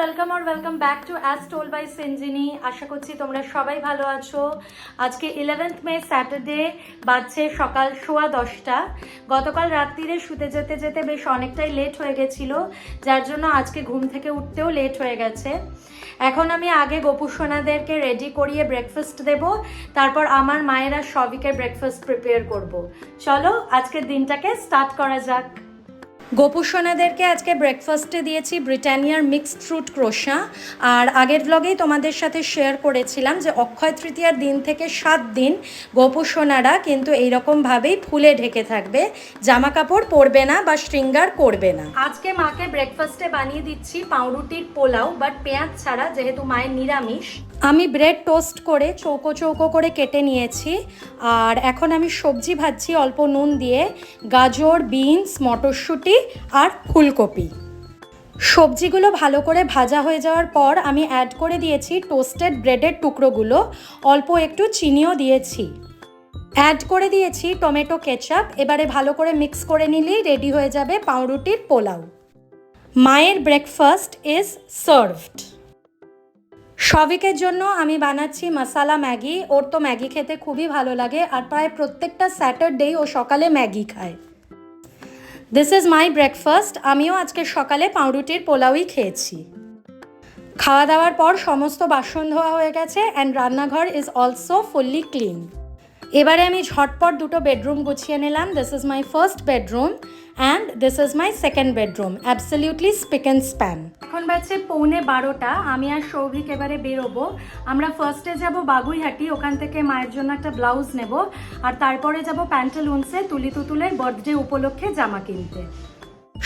Welcome back to as told by Sanjini. আশা করছি তোমরা সবাই ভালো আছো। আজকে 11th মে স্যাটারডে, বাজছে সকাল 10:15। গতকাল রাত্রিরে শুতে যেতে যেতে বেশ অনেকটাই লেট হয়ে গেছিলো, যার জন্য আজকে ঘুম থেকে উঠতেও লেট হয়ে গেছে। এখন আমি আগে গোপু সোনাদেরকে রেডি করিয়ে ব্রেকফাস্ট দেব, তারপর আমার মায়েরা সবিকের ব্রেকফাস্ট প্রিপেয়ার করব। চলো আজকের দিনটাকে স্টার্ট করা যাক। গোপু সোনাদেরকে আজকে ব্রেকফাস্টে দিয়েছি ব্রিটানিয়ার মিক্সড ফ্রুট ক্রোসা। আর আগের ব্লগেই তোমাদের সাথে শেয়ার করেছিলাম যে অক্ষয় তৃতীয়ার দিন থেকে 7 দিন গোপু সোনারা কিন্তু এইরকমভাবেই ফুলে ঢেকে থাকবে, জামা কাপড় পরবে না বা শৃঙ্গার করবে না। আজকে মাকে ব্রেকফাস্টে বানিয়ে দিচ্ছি পাউরুটির পোলাও, বাট পেঁয়াজ ছাড়া, যেহেতু মায়ের নিরামিষ। আমি ব্রেড টোস্ট করে চৌকো চৌকো করে কেটে নিয়েছি। আর এখন আমি সবজি ভাজছি অল্প নুন দিয়ে, গাজর, বিনস, মটরশুঁটি আর ফুলকপি। সবজিগুলো ভালো করে ভাজা হয়ে যাওয়ার পর আমি অ্যাড করে দিয়েছি টোস্টেড ব্রেডের টুকরোগুলো, অল্প একটু চিনিও দিয়েছি। অ্যাড করে দিয়েছি টমেটো কেচাপ। এবারে ভালো করে মিক্স করে নিলেই রেডি হয়ে যাবে পাউরুটির পোলাও। মায়ের ব্রেকফাস্ট ইজ সার্ভড। সবিকের জন্য আমি বানাচ্ছি মশালা ম্যাগি। ওর তো ম্যাগি খেতে খুবই ভালো লাগে, আর প্রায় প্রত্যেকটা স্যাটারডেই ও সকালে ম্যাগি খায়। This is my breakfast. আমিও আজকে সকালে পাউরুটির পোলাওই খেয়েছি। খাওয়া দাওয়ার পর সমস্ত বাসন ধোয়া হয়ে গেছে অ্যান্ড রান্নাঘর ইজ অলসো ফুললি ক্লিন। এবারে আমি ঝটপট দুটো বেডরুম গুছিয়ে নিলাম। This is my first bedroom and this is my second bedroom, absolutely speak and span. এখন বাজছে 11:15। আমি আর সৌভিক এবারে বেরোবো। আমরা ফার্স্টে যাব বাগুইহাটি, ওখান থেকে মায়ের জন্য একটা ব্লাউজ নেব, আর তারপরে যাব প্যান্টালুন্সে তুলি তুতুলের বার্থডে উপলক্ষে জামা কিনতে।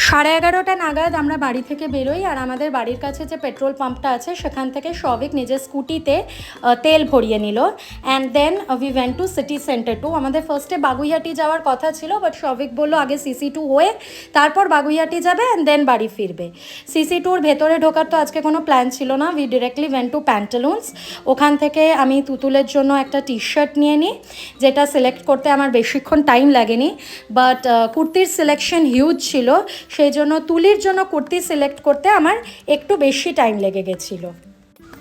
11:30 নাগাদ আমরা বাড়ি থেকে বেরোই, আর আমাদের বাড়ির কাছে যে পেট্রোল পাম্পটা আছে সেখান থেকে সবিক নিজের স্কুটিতে তেল ভরিয়ে নিল। And then we went to City Centre 2। আমাদের ফার্স্টে বাগুইহাটি যাওয়ার কথা ছিল, বাট সবিক বললো আগে CC2 হয়ে তারপর বাগুইহাটি যাবে অ্যান্ড দেন বাড়ি ফিরবে। CC2-র ভেতরে ঢোকার তো আজকে কোনো প্ল্যান ছিল না। We directly went to Pantaloons. ওখান থেকে আমি তুতুলের জন্য একটা টি-শার্ট নিয়ে নিই, যেটা সিলেক্ট করতে আমার বেশিক্ষণ টাইম লাগেনি, বাট কুর্তির সিলেকশন হিউজ ছিল, সেই জন্য তুলির জন্য কুর্তি সিলেক্ট করতে আমার একটু বেশি টাইম লেগে গেছিলো।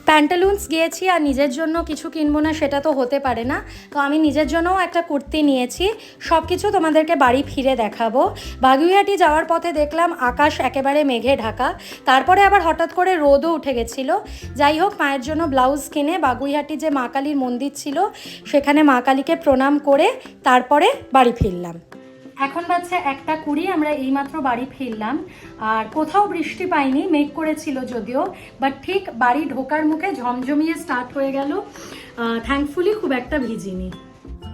প্যান্টালুন্স গিয়েছি, আর নিজের জন্য কিছু কিনবো না সেটা তো হতে পারে না, তো আমি নিজের জন্যও একটা কুর্তি নিয়েছি। সব কিছু তোমাদেরকে বাড়ি ফিরে দেখাবো। বাগুইহাটি যাওয়ার পথে দেখলাম আকাশ একেবারে মেঘে ঢাকা, তারপরে আবার হঠাৎ করে রোদও উঠে গেছিলো। যাই হোক, মায়ের জন্য ব্লাউজ কিনে বাগুইহাটি যে মা কালীর মন্দির ছিল সেখানে মা কালীকে প্রণাম করে তারপরে বাড়ি ফিরলাম। এখন বাজছে 1:20। আমরা এইমাত্র বাড়ি ফিরলাম, আর কোথাও বৃষ্টি পাইনি, মেঘ করেছিল যদিও, বাট ঠিক বাড়ি ঢোকার মুখে ঝমঝমিয়ে স্টার্ট হয়ে গেল। থ্যাঙ্কফুলি খুব একটা ভিজিনি।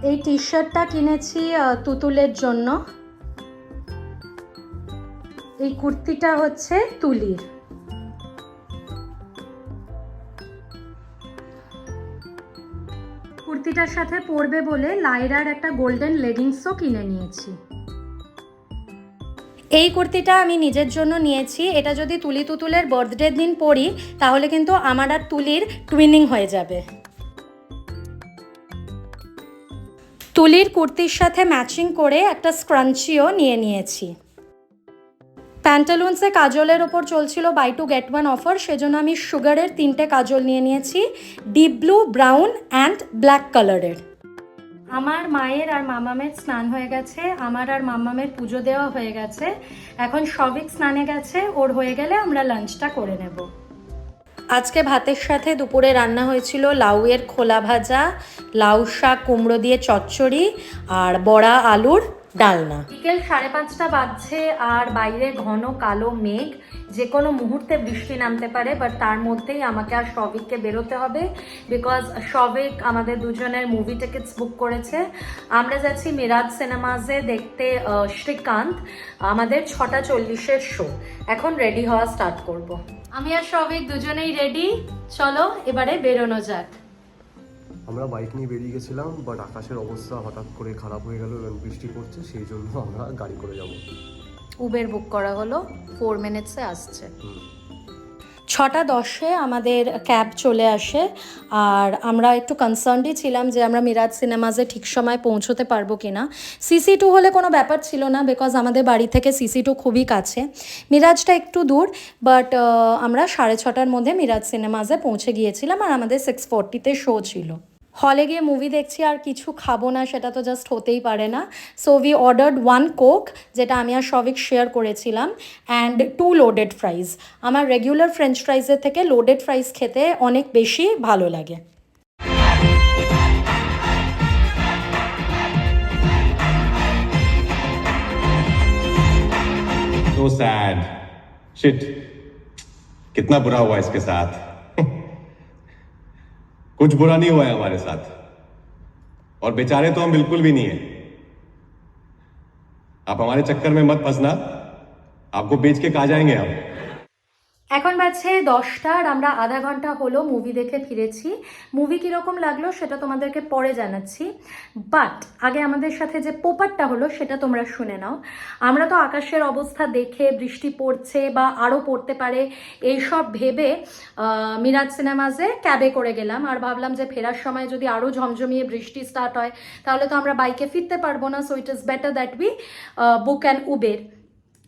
এই টি-শার্টটা কিনেছি তুতুলের জন্য। এই কুর্তিটা হচ্ছে তুলির। কুর্তিটার সাথে পরবে বলে লাইরার একটা গোল্ডেন লেগিংসও কিনে নিয়েছি। এই কুর্তিটা আমি নিজের জন্য নিয়েছি। এটা যদি তুলি তুতুলের বার্থডের দিন পরি তাহলে কিন্তু আমার আর তুলির টুইনিং হয়ে যাবে। তুলির কুর্তির সাথে ম্যাচিং করে একটা স্ক্রাঞ্চিও নিয়ে নিয়েছি। প্যান্টালুন্সে কাজলের ওপর চলছিল বাই 2 get 1 অফার, সেজন্য আমি সুগারের 3টে কাজল নিয়ে নিয়েছি, deep blue, brown and black কালারের। আমার মায়ের আর মামামের স্নান হয়ে গেছে, আমার আর মামামের পুজো দেওয়া হয়ে গেছে। এখন সবিক স্নানে গেছে, ওর হয়ে গেলে আমরা লাঞ্চটা করে নেব। আজকে ভাতের সাথে দুপুরে রান্না হয়েছিল লাউয়ের খোলা ভাজা, লাউ শাক কুমড়ো দিয়ে চচ্চড়ি, আর বড়া আলুর ডালনা। বিকেল 5:30 বাজছে, আর বাইরে ঘন কালো মেঘ, যে কোনো মুহূর্তে বৃষ্টি নামতে পারে, বাট তার মধ্যেই আমাকে আর সবিককে বেরোতে হবে, বিকজ সবিক আমাদের দুজনের মুভি টিকিটস বুক করেছে। আমরা যাচ্ছি মিরাজ সিনেমাসে দেখতে শ্রীকান্ত। আমাদের 6:40-এর শো। এখন রেডি হওয়া স্টার্ট করব। আমি আর সবিক দুজনেই রেডি। চলো এবারে বেরোনো যাক। আমরা বাইক নিয়ে বেরিয়ে গেছিলাম, বাট আকাশের অবস্থা হঠাৎ করে খারাপ হয়ে গেল এবং বৃষ্টি পড়ছে, সেই জন্য আমরা গাড়ি করে যাব। উবের বুক করা হলো, 4 মিনিটসে আসছে। 6:10 আমাদের ক্যাব চলে আসে আর আমরা একটু কনসার্নডই ছিলাম যে আমরা মিরাজ সিনেমাসে ঠিক সময় পৌঁছতে পারবো কিনা। CC2 হলে কোনো ব্যাপার ছিল না, বিকজ আমাদের বাড়ি থেকে CC2 খুবই কাছে, মিরাজটা একটু দূর, বাট আমরা 6:30টার মধ্যে মিরাজ সিনেমাসে পৌঁছে গিয়েছিলাম আর আমাদের 6:40-তে শো ছিল। হলে গিয়ে মুভি দেখছি আর কিছু খাবো না, সেটা তো জাস্ট হতেই পারে না। সো উই অর্ডার্ড 1 কোক, যেটা আমি আর সবিক শেয়ার করেছিলাম, অ্যান্ড 2 লোডেড ফ্রাইজ। আমার রেগুলার ফ্রেঞ্চ ফ্রাইজের থেকে লোডেড ফ্রাইজ খেতে অনেক বেশি ভালো লাগে। So sad. Shit. कितना बुरा हुआ इसके साथ. कुछ बुरा नहीं हुआ है हमारे साथ और बेचारे तो हम बिल्कुल भी नहीं है. आप हमारे चक्कर में मत फंसना, आपको बेच के खा जाएंगे हम. এখন বাজছে 10টা আর আমরা আধা ঘন্টা হলো মুভি দেখে ফিরেছি। মুভি কীরকম লাগলো সেটা তোমাদেরকে পরে জানাচ্ছি, বাট আগে আমাদের সাথে যে পোপারটা হলো সেটা তোমরা শুনে নাও। আমরা তো আকাশের অবস্থা দেখে বৃষ্টি পড়ছে বা আরও পড়তে পারে এইসব ভেবে মিরাজ সিনেমাসে ক্যাবে করে গেলাম আর ভাবলাম যে ফেরার সময় যদি আরও ঝমঝমিয়ে বৃষ্টি স্টার্ট হয় তাহলে তো আমরা বাইকে ফিরতে পারবো না। So it is better that we book an Uber.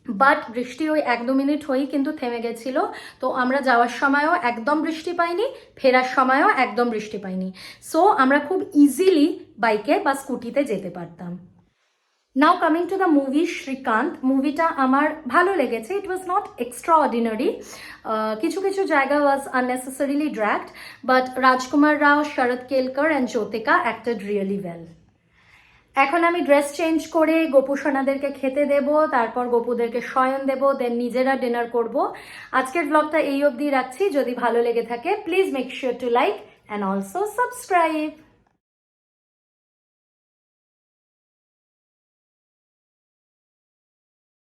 But বৃষ্টি ওই 1-2 মিনিট হয়েই কিন্তু থেমে গেছিলো, তো আমরা যাওয়ার সময়ও একদম বৃষ্টি পাইনি, ফেরার সময়ও একদম বৃষ্টি পাইনি। সো আমরা খুব ইজিলি বাইকে বা স্কুটিতে যেতে পারতাম। Now coming to the movie Srikanth. মুভিটা আমার ভালো লেগেছে। It was not extraordinary, কিছু কিছু জায়গা was unnecessarily dragged, but Rajkummar Rao, Sharad Kelkar and Jyothika acted really well. এখন আমি ড্রেস চেঞ্জ করে গোপু সোনাদেরকে খেতে দেব, তারপর গোপুদেরকে শয়ন দেব, দেন নিজেরা ডিনার করব। আজকের ব্লগটা এই অবধি রাখছি। যদি ভালো লেগে থাকে please make sure to like and also subscribe.